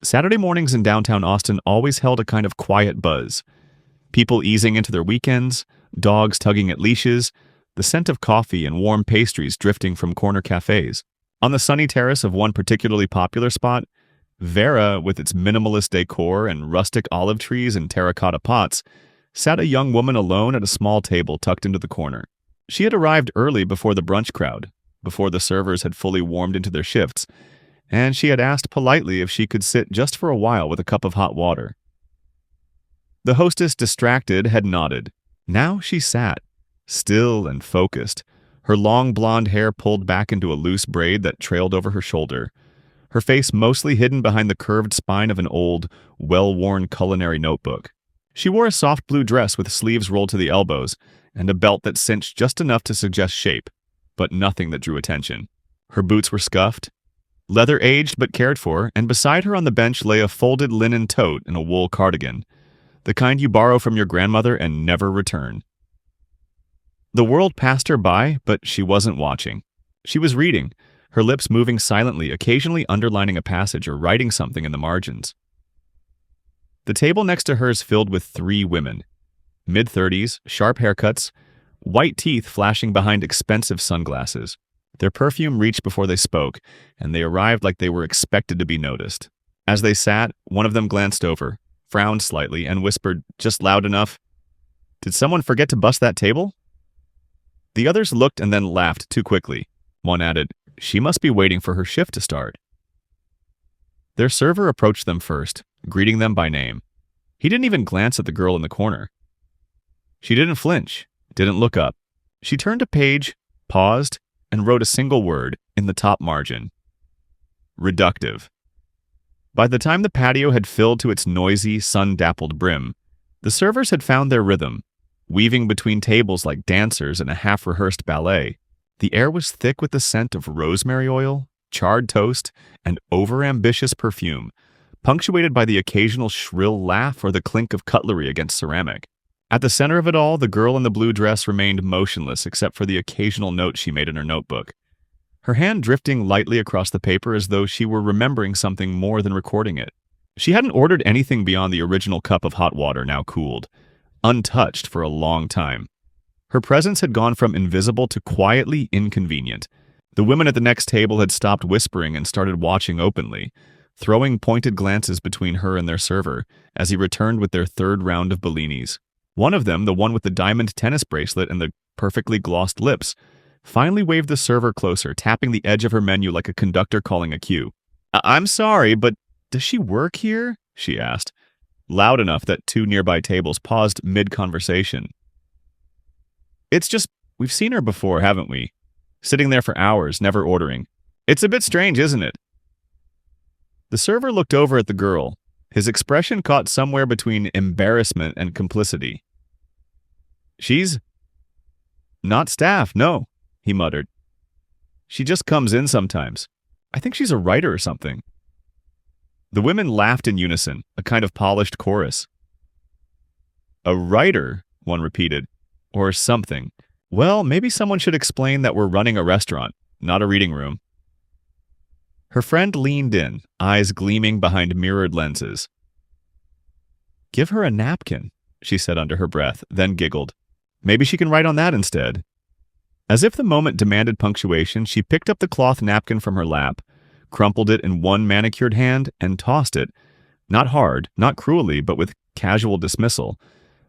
Saturday mornings in downtown Austin always held a kind of quiet buzz. People easing into their weekends, dogs tugging at leashes, the scent of coffee and warm pastries drifting from corner cafes. On the sunny terrace of one particularly popular spot, Vera, with its minimalist decor and rustic olive trees and terracotta pots, sat a young woman alone at a small table tucked into the corner. She had arrived early before the brunch crowd, before the servers had fully warmed into their shifts, and she had asked politely if she could sit just for a while with a cup of hot water. The hostess, distracted, had nodded. Now she sat, still and focused, her long blonde hair pulled back into a loose braid that trailed over her shoulder, her face mostly hidden behind the curved spine of an old, well-worn culinary notebook. She wore a soft blue dress with sleeves rolled to the elbows and a belt that cinched just enough to suggest shape, but nothing that drew attention. Her boots were scuffed, leather aged but cared for, and beside her on the bench lay a folded linen tote and a wool cardigan, the kind you borrow from your grandmother and never return. The world passed her by, but she wasn't watching. She was reading, her lips moving silently, occasionally underlining a passage or writing something in the margins. The table next to hers filled with three women, mid-30s, sharp haircuts, white teeth flashing behind expensive sunglasses. Their perfume reached before they spoke, and they arrived like they were expected to be noticed. As they sat, one of them glanced over, frowned slightly, and whispered, just loud enough, "Did someone forget to bust that table?" The others looked and then laughed too quickly. One added, "She must be waiting for her shift to start." Their server approached them first, greeting them by name. He didn't even glance at the girl in the corner. She didn't flinch, didn't look up. She turned a page, paused, and wrote a single word in the top margin. Reductive. By the time the patio had filled to its noisy, sun-dappled brim, the servers had found their rhythm, weaving between tables like dancers in a half-rehearsed ballet. The air was thick with the scent of rosemary oil, charred toast, and overambitious perfume, punctuated by the occasional shrill laugh or the clink of cutlery against ceramic. At the center of it all, the girl in the blue dress remained motionless except for the occasional note she made in her notebook, her hand drifting lightly across the paper as though she were remembering something more than recording it. She hadn't ordered anything beyond the original cup of hot water now cooled, untouched for a long time. Her presence had gone from invisible to quietly inconvenient. The women at the next table had stopped whispering and started watching openly, throwing pointed glances between her and their server as he returned with their third round of Bellinis. One of them, the one with the diamond tennis bracelet and the perfectly glossed lips, finally waved the server closer, tapping the edge of her menu like a conductor calling a cue. "I'm sorry, but does she work here?" she asked, loud enough that two nearby tables paused mid-conversation. "It's just, we've seen her before, haven't we? Sitting there for hours, never ordering. It's a bit strange, isn't it?" The server looked over at the girl, his expression caught somewhere between embarrassment and complicity. "She's not staff, no," he muttered. "She just comes in sometimes. I think she's a writer or something." The women laughed in unison, a kind of polished chorus. "A writer," one repeated, "or something. Well, maybe someone should explain that we're running a restaurant, not a reading room." Her friend leaned in, eyes gleaming behind mirrored lenses. "Give her a napkin," she said under her breath, then giggled. "Maybe she can write on that instead." As if the moment demanded punctuation, she picked up the cloth napkin from her lap, crumpled it in one manicured hand, and tossed it, not hard, not cruelly, but with casual dismissal,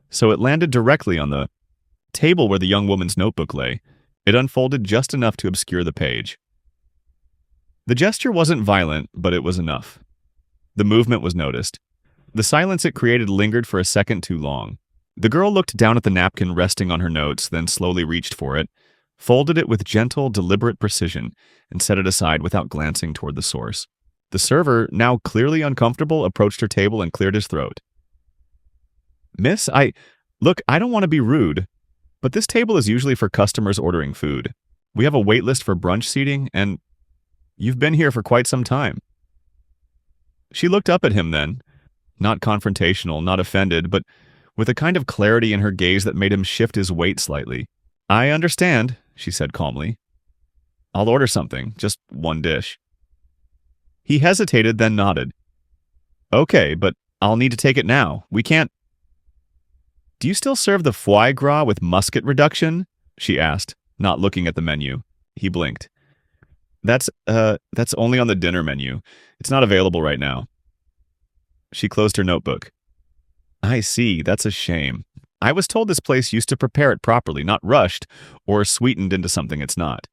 so it landed directly on the table where the young woman's notebook lay. It unfolded just enough to obscure the page. The gesture wasn't violent, but it was enough. The movement was noticed. The silence it created lingered for a second too long. The girl looked down at the napkin resting on her notes, then slowly reached for it, folded it with gentle, deliberate precision, and set it aside without glancing toward the source. The server, now clearly uncomfortable, approached her table and cleared his throat. "Miss, look, I don't want to be rude, but this table is usually for customers ordering food. We have a wait list for brunch seating, and you've been here for quite some time." She looked up at him then, not confrontational, not offended, but with a kind of clarity in her gaze that made him shift his weight slightly. "I understand," she said calmly. "I'll order something, just one dish." He hesitated, then nodded. Okay, but I'll need to take it now. We can't. Do you still serve the foie gras with musket reduction? She asked, not looking at the menu. He blinked. That's only on the dinner menu. It's not available right now. She closed her notebook. I see, that's a shame. I was told this place used to prepare it properly, not rushed or sweetened into something it's not.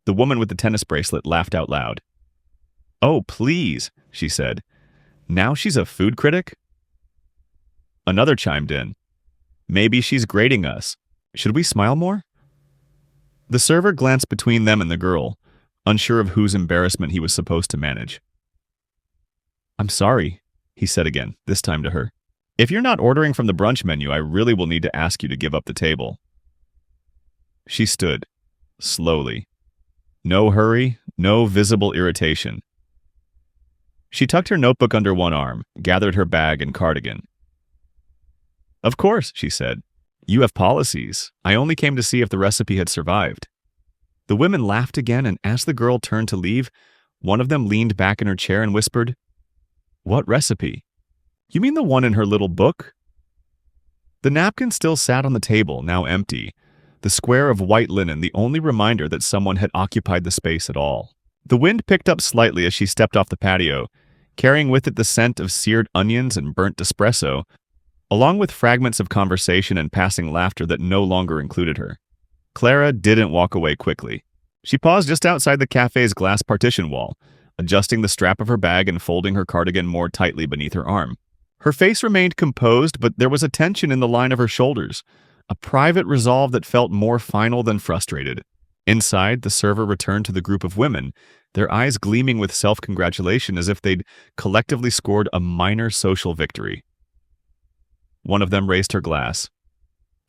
The woman with the tennis bracelet laughed out loud. Oh, please, she said. Now she's a food critic? Another chimed in. Maybe she's grading us. Should we smile more? The server glanced between them and the girl, unsure of whose embarrassment he was supposed to manage. I'm sorry, he said again, this time to her. If you're not ordering from the brunch menu, I really will need to ask you to give up the table. She stood, slowly. No hurry, no visible irritation. She tucked her notebook under one arm, gathered her bag and cardigan. Of course, she said. You have policies. I only came to see if the recipe had survived. The women laughed again, and as the girl turned to leave, one of them leaned back in her chair and whispered, What recipe? You mean the one in her little book? The napkin still sat on the table, now empty, the square of white linen the only reminder that someone had occupied the space at all. The wind picked up slightly as she stepped off the patio, carrying with it the scent of seared onions and burnt espresso, along with fragments of conversation and passing laughter that no longer included her. Clara didn't walk away quickly. She paused just outside the cafe's glass partition wall, adjusting the strap of her bag and folding her cardigan more tightly beneath her arm. Her face remained composed, but there was a tension in the line of her shoulders, a private resolve that felt more final than frustrated. Inside, the server returned to the group of women, their eyes gleaming with self-congratulation as if they'd collectively scored a minor social victory. One of them raised her glass.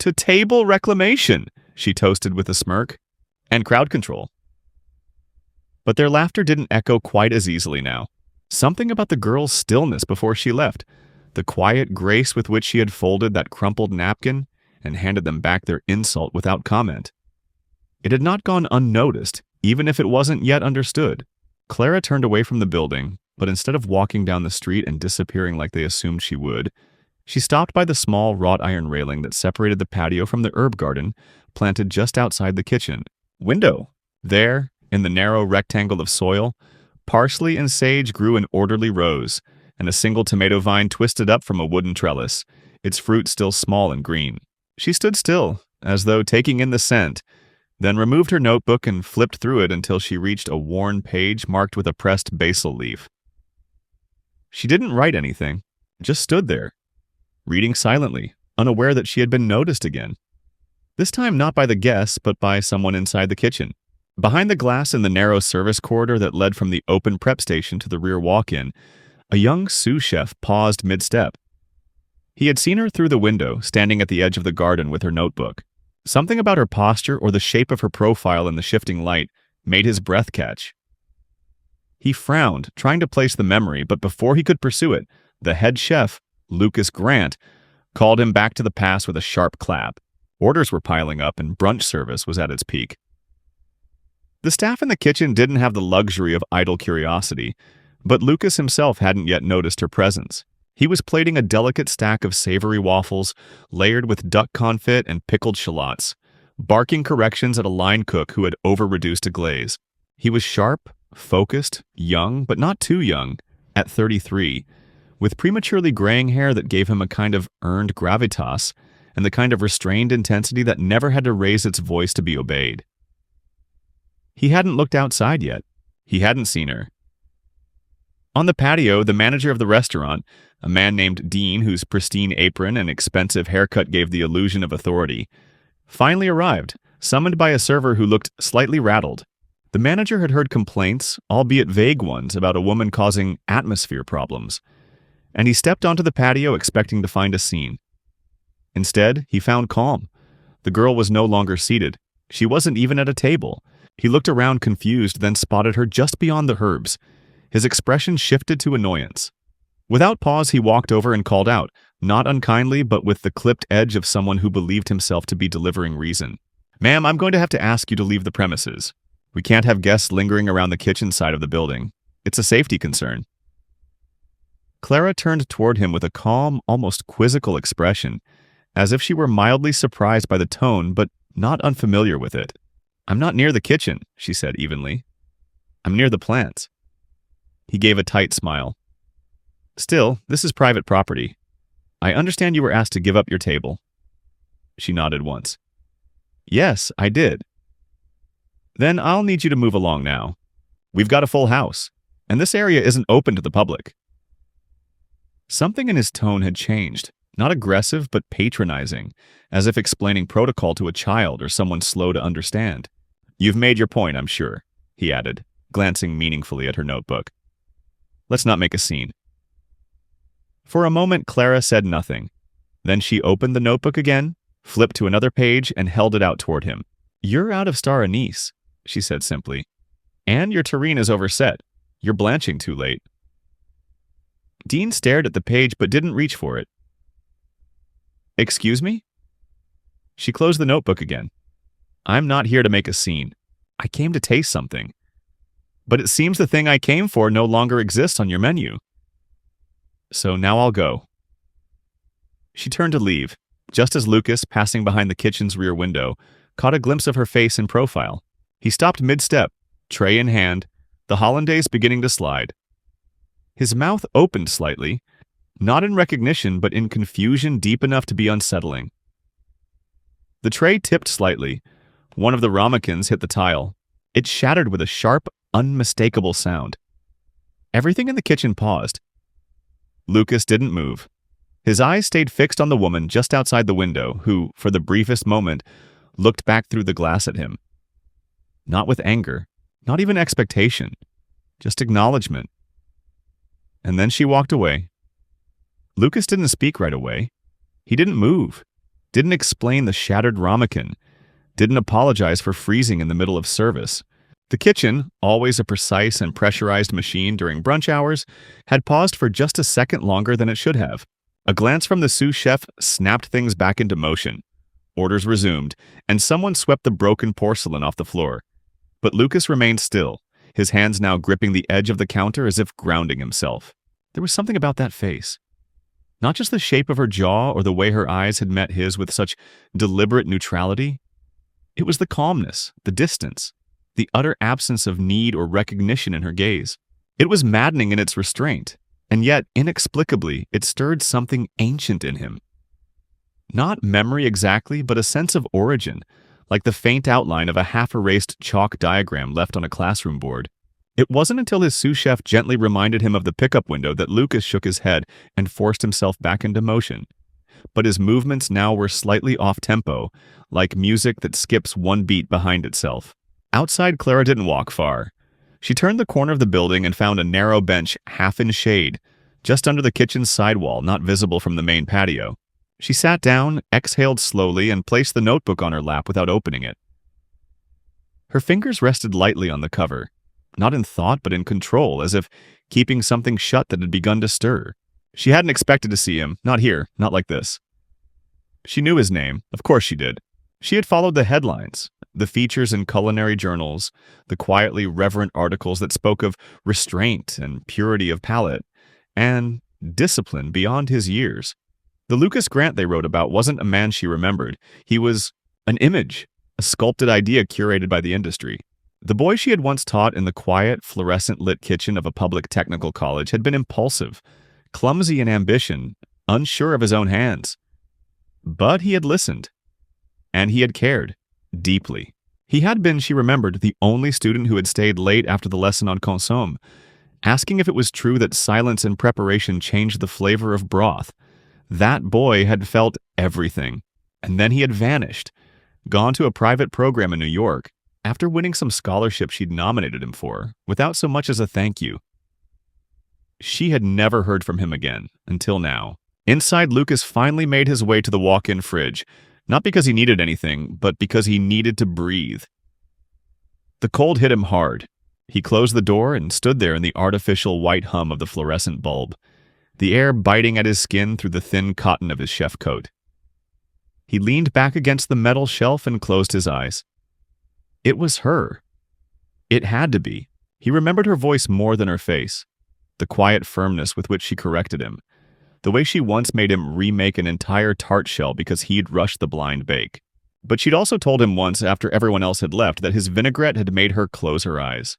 To table reclamation, she toasted with a smirk, and crowd control. But their laughter didn't echo quite as easily now. Something about the girl's stillness before she left, the quiet grace with which she had folded that crumpled napkin and handed them back their insult without comment. It had not gone unnoticed, even if it wasn't yet understood. Clara turned away from the building, but instead of walking down the street and disappearing like they assumed she would, she stopped by the small wrought iron railing that separated the patio from the herb garden planted just outside the kitchen window. There, in the narrow rectangle of soil, parsley and sage grew in orderly rows, and a single tomato vine twisted up from a wooden trellis, its fruit still small and green. She stood still, as though taking in the scent, then removed her notebook and flipped through it until she reached a worn page marked with a pressed basil leaf. She didn't write anything, just stood there, reading silently, unaware that she had been noticed again. This time not by the guests, but by someone inside the kitchen. Behind the glass in the narrow service corridor that led from the open prep station to the rear walk-in, a young sous chef paused mid-step. He had seen her through the window, standing at the edge of the garden with her notebook. Something about her posture or the shape of her profile in the shifting light made his breath catch. He frowned, trying to place the memory, but before he could pursue it, the head chef, Lucas Grant, called him back to the past with a sharp clap. Orders were piling up and brunch service was at its peak. The staff in the kitchen didn't have the luxury of idle curiosity, but Lucas himself hadn't yet noticed her presence. He was plating a delicate stack of savory waffles, layered with duck confit and pickled shallots, barking corrections at a line cook who had over-reduced a glaze. He was sharp, focused, young, but not too young, at 33, with prematurely graying hair that gave him a kind of earned gravitas and the kind of restrained intensity that never had to raise its voice to be obeyed. He hadn't looked outside yet. He hadn't seen her. On the patio, the manager of the restaurant, a man named Dean whose pristine apron and expensive haircut gave the illusion of authority, finally arrived, summoned by a server who looked slightly rattled. The manager had heard complaints, albeit vague ones, about a woman causing atmosphere problems, and he stepped onto the patio expecting to find a scene. Instead, he found calm. The girl was no longer seated. She wasn't even at a table. He looked around confused, then spotted her just beyond the herbs. His expression shifted to annoyance. Without pause, he walked over and called out, not unkindly, but with the clipped edge of someone who believed himself to be delivering reason. Ma'am, I'm going to have to ask you to leave the premises. We can't have guests lingering around the kitchen side of the building. It's a safety concern. Clara turned toward him with a calm, almost quizzical expression, as if she were mildly surprised by the tone but not unfamiliar with it. "I'm not near the kitchen," she said evenly. "I'm near the plants." He gave a tight smile. "Still, this is private property. I understand you were asked to give up your table." She nodded once. "Yes, I did." "Then I'll need you to move along now. We've got a full house, and this area isn't open to the public." Something in his tone had changed, not aggressive but patronizing, as if explaining protocol to a child or someone slow to understand. "You've made your point, I'm sure," he added, glancing meaningfully at her notebook. "Let's not make a scene." For a moment, Clara said nothing. Then she opened the notebook again, flipped to another page, and held it out toward him. "You're out of star anise," she said simply. "And your terrine is overset. You're blanching too late." Dean stared at the page but didn't reach for it. "Excuse me?" She closed the notebook again. "I'm not here to make a scene. I came to taste something. But it seems the thing I came for no longer exists on your menu. So now I'll go." She turned to leave, just as Lucas, passing behind the kitchen's rear window, caught a glimpse of her face in profile. He stopped mid-step, tray in hand, the hollandaise beginning to slide. His mouth opened slightly, not in recognition but in confusion deep enough to be unsettling. The tray tipped slightly. One of the ramekins hit the tile. It shattered with a sharp, unmistakable sound. Everything in the kitchen paused. Lucas didn't move. His eyes stayed fixed on the woman just outside the window, who, for the briefest moment, looked back through the glass at him. Not with anger, not even expectation, just acknowledgement. And then she walked away. Lucas didn't speak right away. He didn't move, didn't explain the shattered ramekin, didn't apologize for freezing in the middle of service. The kitchen, always a precise and pressurized machine during brunch hours, had paused for just a second longer than it should have. A glance from the sous chef snapped things back into motion. Orders resumed, and someone swept the broken porcelain off the floor. But Lucas remained still, his hands now gripping the edge of the counter as if grounding himself. There was something about that face. Not just the shape of her jaw or the way her eyes had met his with such deliberate neutrality. It was the calmness, the distance, the utter absence of need or recognition in her gaze. It was maddening in its restraint, and yet, inexplicably, it stirred something ancient in him. Not memory exactly, but a sense of origin, like the faint outline of a half-erased chalk diagram left on a classroom board. It wasn't until his sous chef gently reminded him of the pickup window that Lucas shook his head and forced himself back into motion. But his movements now were slightly off-tempo, like music that skips one beat behind itself. Outside, Clara didn't walk far. She turned the corner of the building and found a narrow bench half in shade, just under the kitchen's sidewall, not visible from the main patio. She sat down, exhaled slowly, and placed the notebook on her lap without opening it. Her fingers rested lightly on the cover, not in thought but in control, as if keeping something shut that had begun to stir. She hadn't expected to see him, not here, not like this. She knew his name, of course she did. She had followed the headlines, the features in culinary journals, the quietly reverent articles that spoke of restraint and purity of palate, and discipline beyond his years. The Lucas Grant they wrote about wasn't a man she remembered. He was an image, a sculpted idea curated by the industry. The boy she had once taught in the quiet, fluorescent-lit kitchen of a public technical college had been impulsive, clumsy in ambition, unsure of his own hands. But he had listened. And he had cared. Deeply. He had been, she remembered, the only student who had stayed late after the lesson on consomme, asking if it was true that silence in preparation changed the flavor of broth. That boy had felt everything. And then he had vanished, gone to a private program in New York, after winning some scholarship she'd nominated him for, without so much as a thank you. She had never heard from him again, until now. Inside, Lucas finally made his way to the walk-in fridge, not because he needed anything, but because he needed to breathe. The cold hit him hard. He closed the door and stood there in the artificial white hum of the fluorescent bulb, the air biting at his skin through the thin cotton of his chef coat. He leaned back against the metal shelf and closed his eyes. It was her. It had to be. He remembered her voice more than her face. the quiet firmness with which she corrected him, the way she once made him remake an entire tart shell because he'd rushed the blind bake. But she'd also told him once, after everyone else had left, that his vinaigrette had made her close her eyes.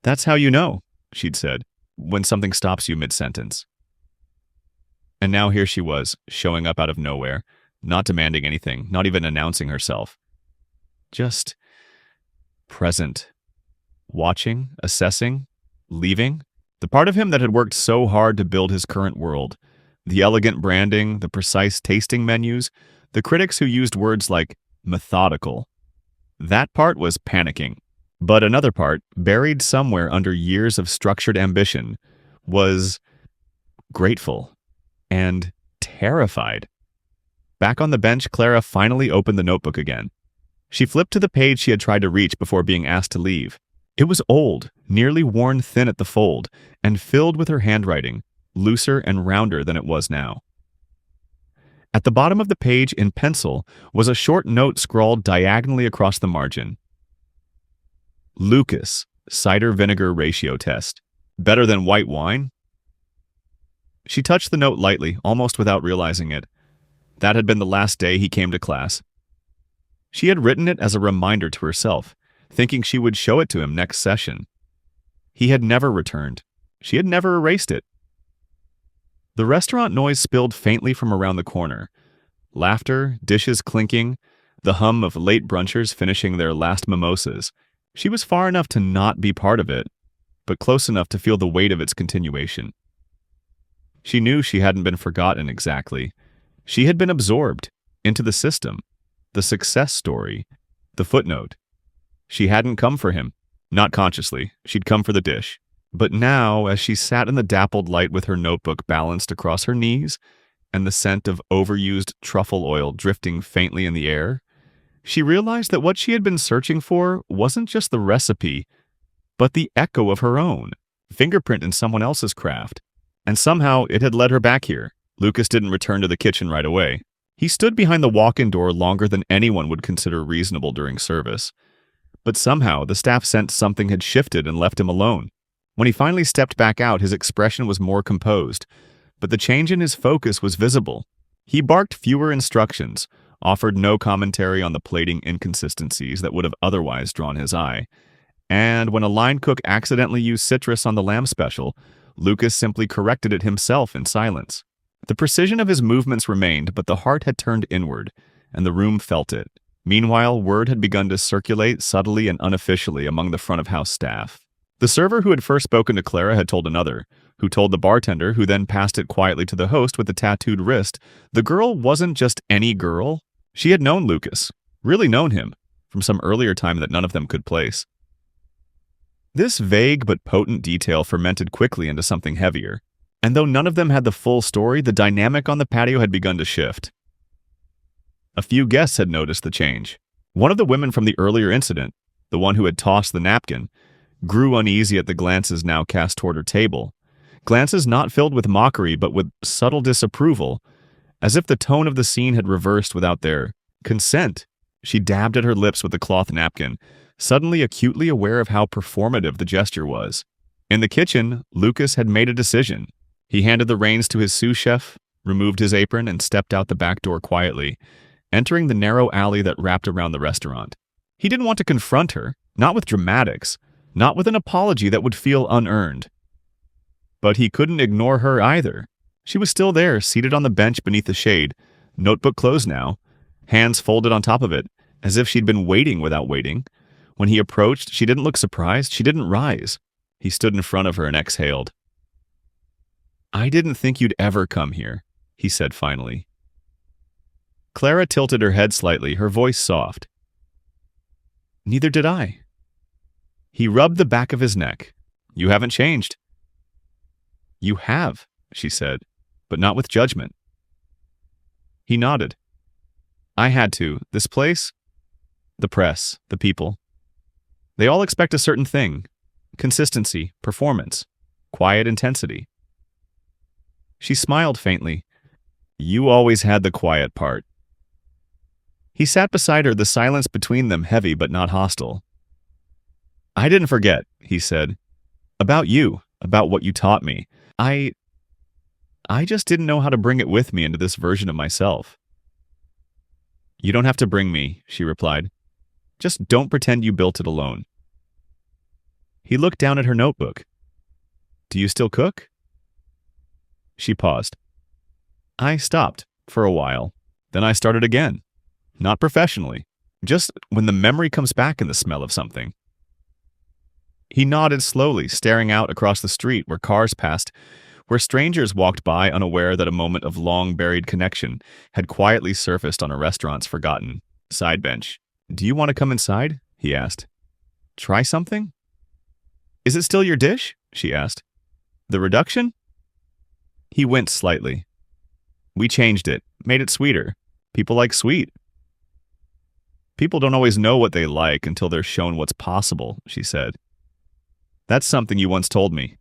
"That's how you know," she'd said, "when something stops you mid-sentence." And now here she was, showing up out of nowhere, not demanding anything, not even announcing herself. Just present. Watching, assessing, leaving. The part of him that had worked so hard to build his current world. The elegant branding, the precise tasting menus, the critics who used words like methodical. That part was panicking. But another part, buried somewhere under years of structured ambition, was grateful and terrified. Back on the bench, Clara finally opened the notebook again. She flipped to the page she had tried to reach before being asked to leave. It was old, nearly worn thin at the fold, and filled with her handwriting, looser and rounder than it was now. At the bottom of the page, in pencil, was a short note scrawled diagonally across the margin. Lucas, cider vinegar ratio test. Better than white wine? She touched the note lightly, almost without realizing it. That had been the last day he came to class. She had written it as a reminder to herself, thinking she would show it to him next session. He had never returned. She had never erased it. The restaurant noise spilled faintly from around the corner. Laughter, dishes clinking, the hum of late brunchers finishing their last mimosas. She was far enough to not be part of it, but close enough to feel the weight of its continuation. She knew she hadn't been forgotten exactly. She had been absorbed into the system, the success story, the footnote. She hadn't come for him. Not consciously. She'd come for the dish. But now, as she sat in the dappled light with her notebook balanced across her knees, and the scent of overused truffle oil drifting faintly in the air, she realized that what she had been searching for wasn't just the recipe, but the echo of her own, fingerprint in someone else's craft. And somehow it had led her back here. Lucas didn't return to the kitchen right away. He stood behind the walk-in door longer than anyone would consider reasonable during service. But somehow the staff sensed something had shifted and left him alone. When he finally stepped back out, his expression was more composed, but the change in his focus was visible. He barked fewer instructions, offered no commentary on the plating inconsistencies that would have otherwise drawn his eye. And when a line cook accidentally used citrus on the lamb special, Lucas simply corrected it himself in silence. The precision of his movements remained, but the heart had turned inward, and the room felt it. Meanwhile, word had begun to circulate subtly and unofficially among the front-of-house staff. The server who had first spoken to Clara had told another, who told the bartender, who then passed it quietly to the host with the tattooed wrist. The girl wasn't just any girl. She had known Lucas, really known him, from some earlier time that none of them could place. This vague but potent detail fermented quickly into something heavier, and though none of them had the full story, the dynamic on the patio had begun to shift. A few guests had noticed the change. One of the women from the earlier incident, the one who had tossed the napkin, grew uneasy at the glances now cast toward her table. Glances not filled with mockery, but with subtle disapproval, as if the tone of the scene had reversed without their consent. She dabbed at her lips with the cloth napkin, suddenly acutely aware of how performative the gesture was. In the kitchen, Lucas had made a decision. He handed the reins to his sous chef, removed his apron, and stepped out the back door quietly, entering the narrow alley that wrapped around the restaurant. He didn't want to confront her, not with dramatics, not with an apology that would feel unearned. But he couldn't ignore her either. She was still there, seated on the bench beneath the shade, notebook closed now, hands folded on top of it, as if she'd been waiting without waiting. When he approached, she didn't look surprised, she didn't rise. He stood in front of her and exhaled. "I didn't think you'd ever come here," he said finally. Clara tilted her head slightly, her voice soft. "Neither did I." He rubbed the back of his neck. "You haven't changed." "You have," she said, "but not with judgment." He nodded. "I had to. This place, the press, the people, they all expect a certain thing. Consistency, performance, quiet intensity." She smiled faintly. "You always had the quiet part." He sat beside her, the silence between them heavy but not hostile. "I didn't forget," he said. "About you, About what you taught me. I I just didn't know how to bring it with me into this version of myself. You don't have to bring me, she replied. Just don't pretend you built it alone. He looked down at her notebook. Do you still cook? She paused. I stopped for a while. Then I started again. Not professionally. Just when the memory comes back in the smell of something. He nodded slowly, staring out across the street where cars passed, where strangers walked by unaware that a moment of long-buried connection had quietly surfaced on a restaurant's forgotten side bench. Do you want to come inside? He asked. Try something? Is it still your dish? She asked. The reduction? He winced slightly. We changed it, made it sweeter. People like sweet. People don't always know what they like until they're shown what's possible, she said. That's something you once told me.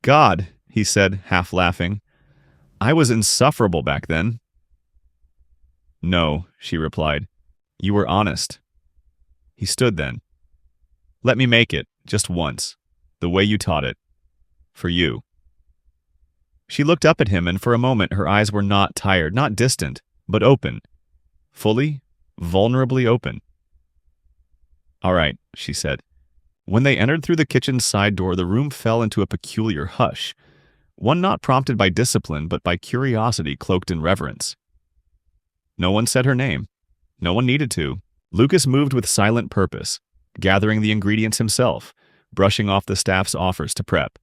God, he said, half laughing. I was insufferable back then. No, she replied. You were honest. He stood then. Let me make it, just once, the way you taught it. For you. She looked up at him, and for a moment her eyes were not tired, not distant, but open. Fully, vulnerably open. All right, she said. When they entered through the kitchen's side door, the room fell into a peculiar hush, one not prompted by discipline, but by curiosity cloaked in reverence. No one said her name. No one needed to. Lucas moved with silent purpose, gathering the ingredients himself, brushing off the staff's offers to prep.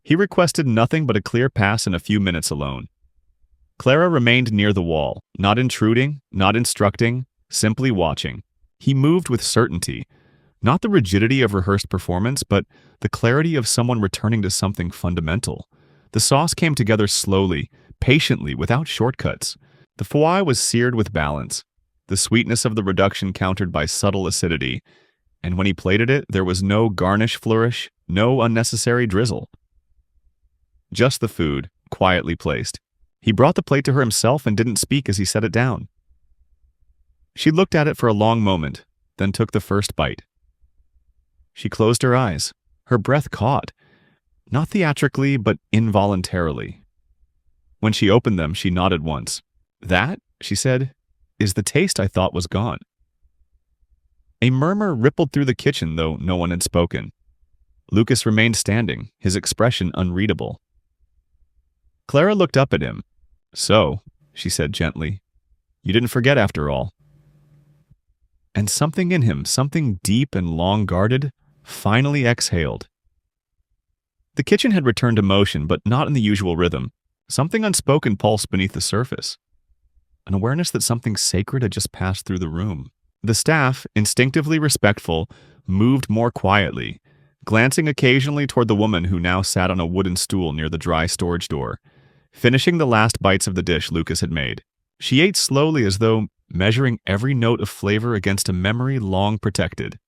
He requested nothing but a clear pass and a few minutes alone. Clara remained near the wall, not intruding, not instructing, simply watching. He moved with certainty, not the rigidity of rehearsed performance, but the clarity of someone returning to something fundamental. The sauce came together slowly, patiently, without shortcuts. The foie was seared with balance, the sweetness of the reduction countered by subtle acidity, and when he plated it, there was no garnish flourish, no unnecessary drizzle. Just the food, quietly placed. He brought the plate to her himself and didn't speak as he set it down. She looked at it for a long moment, then took the first bite. She closed her eyes. Her breath caught, not theatrically, but involuntarily. When she opened them, she nodded once. That, she said, is the taste I thought was gone. A murmur rippled through the kitchen, though no one had spoken. Lucas remained standing, his expression unreadable. Clara looked up at him. So, she said gently, you didn't forget after all. And something in him, something deep and long-guarded, finally exhaled. The kitchen had returned to motion, but not in the usual rhythm. Something unspoken pulsed beneath the surface. An awareness that something sacred had just passed through the room. The staff, instinctively respectful, moved more quietly, glancing occasionally toward the woman who now sat on a wooden stool near the dry storage door, finishing the last bites of the dish Lucas had made. She ate slowly as though measuring every note of flavor against a memory long protected.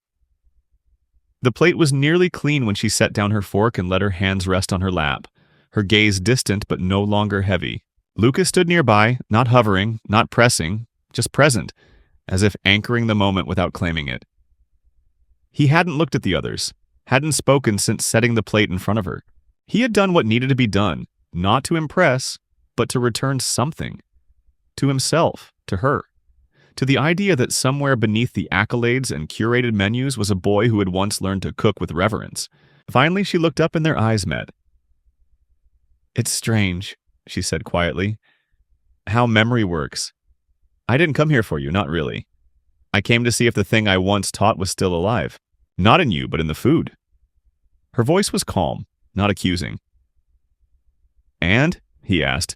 The plate was nearly clean when she set down her fork and let her hands rest on her lap, her gaze distant but no longer heavy. Lucas stood nearby, not hovering, not pressing, just present, as if anchoring the moment without claiming it. He hadn't looked at the others, hadn't spoken since setting the plate in front of her. He had done what needed to be done, not to impress, but to return something. To himself, to her. To the idea that somewhere beneath the accolades and curated menus was a boy who had once learned to cook with reverence. Finally, she looked up and their eyes met. It's strange, she said quietly, how memory works. I didn't come here for you, not really. I came to see if the thing I once taught was still alive. Not in you, but in the food. Her voice was calm, not accusing. And? He asked,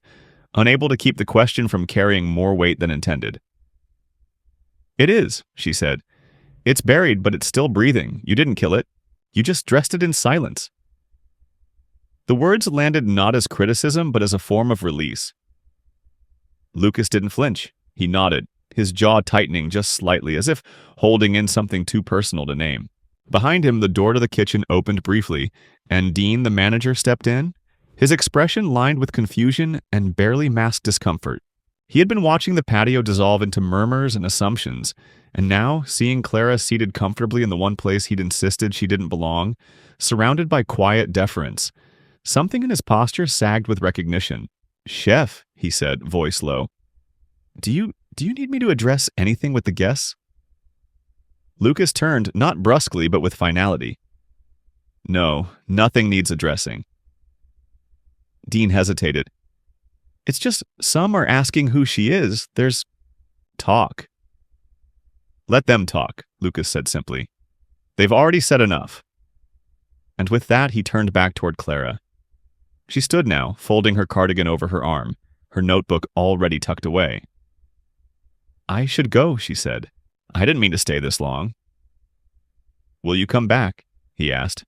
unable to keep the question from carrying more weight than intended. It is, she said. It's buried, but it's still breathing. You didn't kill it. You just dressed it in silence. The words landed not as criticism, but as a form of release. Lucas didn't flinch. He nodded, his jaw tightening just slightly, as if holding in something too personal to name. Behind him, the door to the kitchen opened briefly, and Dean, the manager, stepped in, his expression lined with confusion and barely masked discomfort. He had been watching the patio dissolve into murmurs and assumptions, and now, seeing Clara seated comfortably in the one place he'd insisted she didn't belong, surrounded by quiet deference, something in his posture sagged with recognition. "Chef," he said, voice low, Do you need me to address anything with the guests?" Lucas turned, not brusquely, but with finality. "No, nothing needs addressing." Dean hesitated. "It's just some are asking who she is. There's talk." "Let them talk," Lucas said simply. "They've already said enough." And with that, he turned back toward Clara. She stood now, folding her cardigan over her arm, her notebook already tucked away. "I should go," she said. "I didn't mean to stay this long." "Will you come back?" he asked.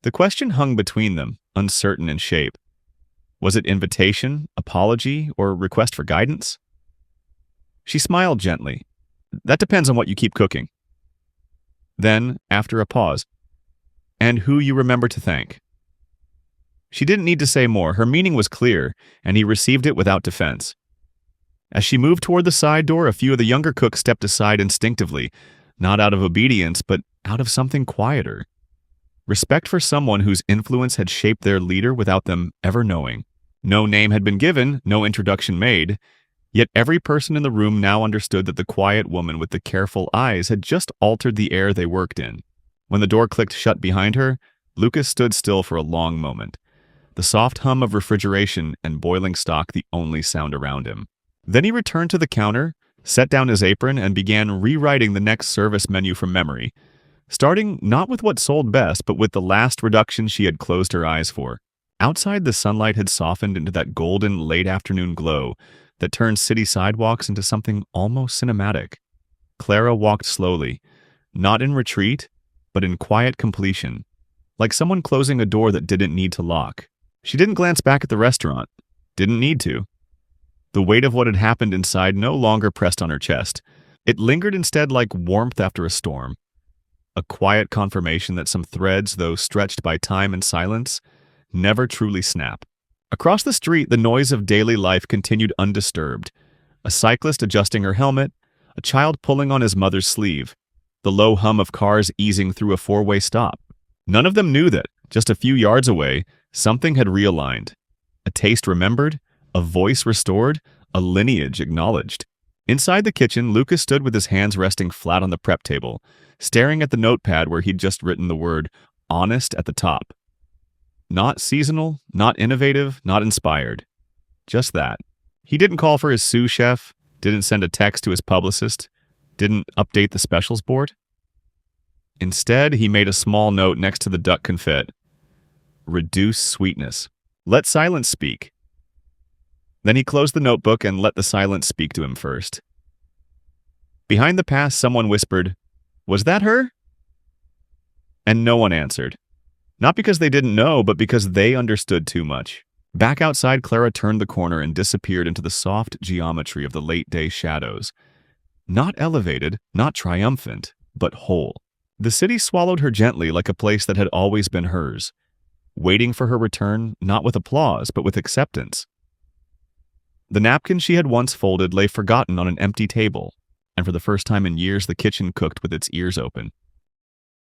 The question hung between them, uncertain in shape. Was it invitation, apology, or request for guidance? She smiled gently. "That depends on what you keep cooking." Then, after a pause, "And who you remember to thank." She didn't need to say more. Her meaning was clear, and he received it without defense. As she moved toward the side door, a few of the younger cooks stepped aside instinctively, not out of obedience, but out of something quieter. Respect for someone whose influence had shaped their leader without them ever knowing. No name had been given, no introduction made, yet every person in the room now understood that the quiet woman with the careful eyes had just altered the air they worked in. When the door clicked shut behind her, Lucas stood still for a long moment, the soft hum of refrigeration and boiling stock the only sound around him. Then he returned to the counter, set down his apron, and began rewriting the next service menu from memory, starting not with what sold best, but with the last reduction she had closed her eyes for. Outside, the sunlight had softened into that golden late-afternoon glow that turned city sidewalks into something almost cinematic. Clara walked slowly, not in retreat, but in quiet completion, like someone closing a door that didn't need to lock. She didn't glance back at the restaurant. Didn't need to. The weight of what had happened inside no longer pressed on her chest. It lingered instead like warmth after a storm. A quiet confirmation that some threads, though stretched by time and silence, never truly snap. Across the street, the noise of daily life continued undisturbed. A cyclist adjusting her helmet, a child pulling on his mother's sleeve, the low hum of cars easing through a four-way stop. None of them knew that, just a few yards away, something had realigned. A taste remembered, a voice restored, a lineage acknowledged. Inside the kitchen, Lucas stood with his hands resting flat on the prep table, staring at the notepad where he'd just written the word honest at the top. Not seasonal, not innovative, not inspired. Just that. He didn't call for his sous chef, didn't send a text to his publicist, didn't update the specials board. Instead, he made a small note next to the duck confit. Reduce sweetness. Let silence speak. Then he closed the notebook and let the silence speak to him first. Behind the pass, someone whispered, "Was that her?" And no one answered. Not because they didn't know, but because they understood too much. Back outside, Clara turned the corner and disappeared into the soft geometry of the late-day shadows. Not elevated, not triumphant, but whole. The city swallowed her gently like a place that had always been hers, waiting for her return, not with applause, but with acceptance. The napkin she had once folded lay forgotten on an empty table, and for the first time in years the kitchen cooked with its ears open.